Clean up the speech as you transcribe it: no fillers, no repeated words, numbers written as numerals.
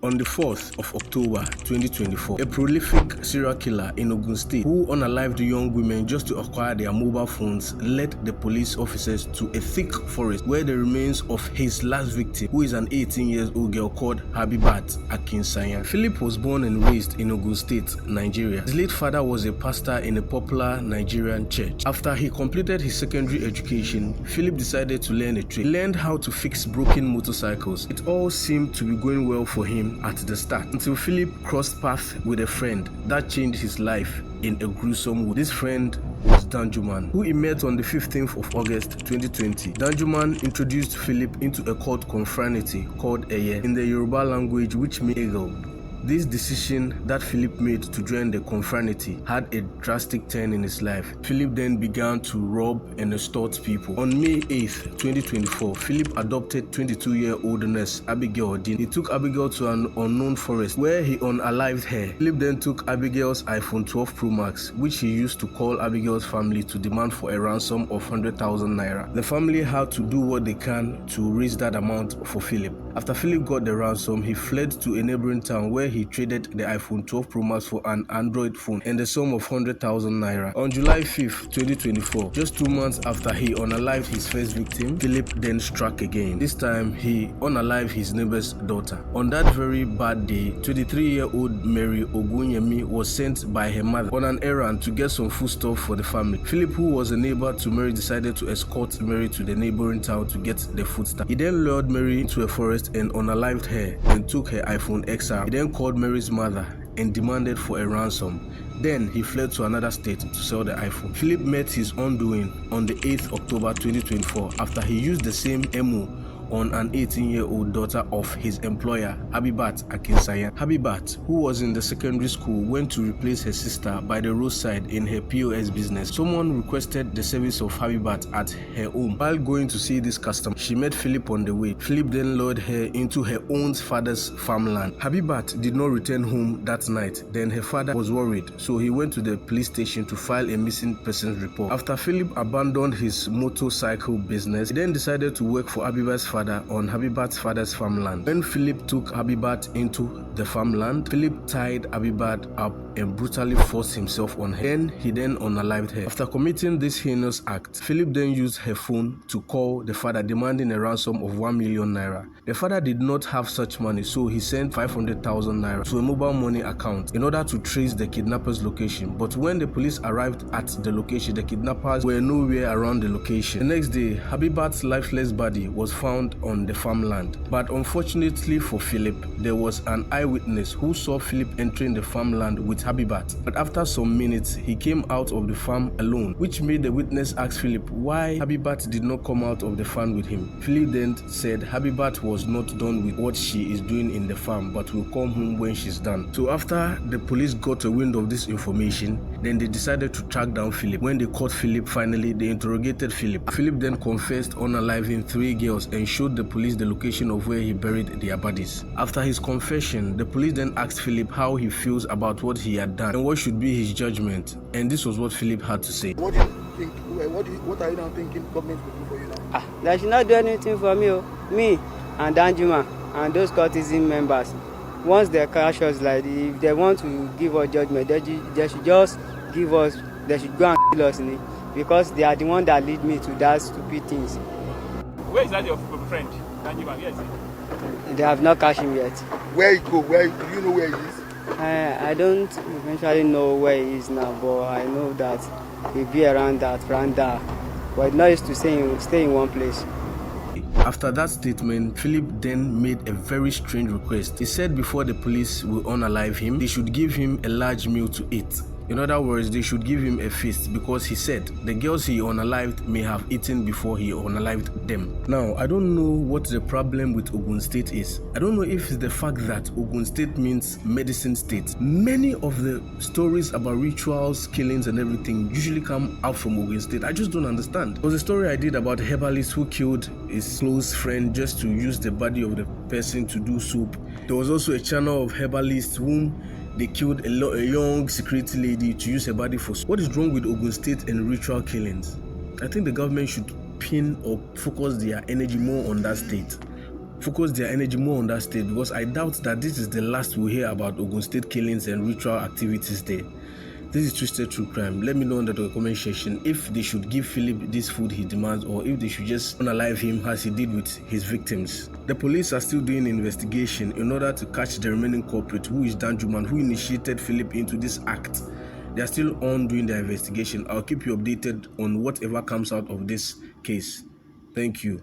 On the 4th of October 2024, a prolific serial killer in Ogun State who unalived young women just to acquire their mobile phones led the police officers to a thick forest where the remains of his last victim, who is an 18-year-old girl called Habibat Akinsayan. Philip was born and raised in Ogun State, Nigeria. His late father was a pastor in a popular Nigerian church. After he completed his secondary education, Philip decided to learn a trade. He learned how to fix broken motorcycles. It all seemed to be going well for him at the start, until Philip crossed paths with a friend that changed his life in a gruesome way. This friend was Danjuman, who he met on the 15th of August 2020. Danjuman introduced Philip into a cult confraternity called Eye in the Yoruba language, which means eagle. This decision that Philip made to join the confraternity had a drastic turn in his life. Philip then began to rob and extort people. On May 8th, 2024, Philip adopted 22-year-old nurse Abigail Odin. He took Abigail to an unknown forest where he unalived her. Philip then took Abigail's iPhone 12 Pro Max, which he used to call Abigail's family to demand for a ransom of 100,000 naira. The family had to do what they can to raise that amount for Philip. After Philip got the ransom, he fled to a neighboring town where he traded the iPhone 12 Pro Max for an Android phone and the sum of 100,000 naira. On July 5th, 2024, just 2 months after he unalived his first victim, Philip then struck again. This time, he unalived his neighbor's daughter. On that very bad day, 23-year-old Mary Ogunyemi was sent by her mother on an errand to get some foodstuff for the family. Philip, who was a neighbor to Mary, decided to escort Mary to the neighboring town to get the foodstuff. He then lured Mary into a forest and unalived her and took her iPhone XR. He then called Mary's mother and demanded for a ransom. Then he fled to another state to sell the iPhone. Philip met his undoing on the 8th October 2024 after he used the same MO on an 18-year-old daughter of his employer, Habibat Akinsayan. Habibat, who was in the secondary school, went to replace her sister by the roadside in her POS business. Someone requested the service of Habibat at her home. While going to see this customer, she met Philip on the way. Philip then lured her into her own father's farmland. Habibat did not return home that night. Then her father was worried, so he went to the police station to file a missing persons report. After Philip abandoned his motorcycle business, he then decided to work for Habibat's father on Habibat's father's farmland. When Philip took Habibat into the farmland, Philip tied Habibat up and brutally forced himself on her. He then unalived her. After committing this heinous act, Philip then used her phone to call the father, demanding a ransom of 1 million naira. The father did not have such money, so he sent 500,000 naira to a mobile money account in order to trace the kidnapper's location. But when the police arrived at the location, the kidnappers were nowhere around the location. The next day, Habibat's lifeless body was found on the farmland. But unfortunately for Philip, there was an eyewitness who saw Philip entering the farmland with Habibat. But after some minutes, he came out of the farm alone, which made the witness ask Philip why Habibat did not come out of the farm with him. Philip then said Habibat was not done with what she is doing in the farm, but will come home when she's done. So after the police got a wind of this information, then they decided to track down Philip. When they caught Philip, finally, they interrogated Philip. Philip then confessed unaliving 3 girls and showed the police the location of where he buried their bodies. After his confession, the police then asked Philip how he feels about what he had done and what should be his judgment. And this was what Philip had to say. What do you think? What are you now thinking government will do for you now? They should not do anything for me. Me and Danjuma and those CULTISM members. Once they catch us, like if they want to give us judgment, they should just give us. They should go and kill us, because they are the one that lead me to that stupid things. Where is that your friend? Danjuma, where is he? They have not catch him yet. Where he go? Where do you know where he is? I don't eventually know where he is now, but I know that he'll be around that. But it's not used to stay in one place. After that statement, Philip then made a very strange request. He said before the police will unalive him, they should give him a large meal to eat. In other words, they should give him a feast, because he said the girls he unalived may have eaten before he unalived them. Now, I don't know what the problem with Ogun State is. I don't know if it's the fact that Ogun State means medicine state. Many of the stories about rituals, killings and everything usually come out from Ogun State. I just don't understand. There was a story I did about a herbalist who killed his close friend just to use the body of the person to do soup. There was also a channel of herbalists whom they killed a young security lady to use her body for. What is wrong with Ogun State and ritual killings? I think the government should pin or focus their energy more on that state. focus their energy more on that state, because I doubt that this is the last we'll hear about Ogun State killings and ritual activities there. This is Twisted True Crime. Let me know in the comment section if they should give Philip this food he demands, or if they should just unalive him as he did with his victims. The police are still doing an investigation in order to catch the remaining culprit, who is Danjuma, who initiated Philip into this act. They are still on doing their investigation. I'll keep you updated on whatever comes out of this case. Thank you.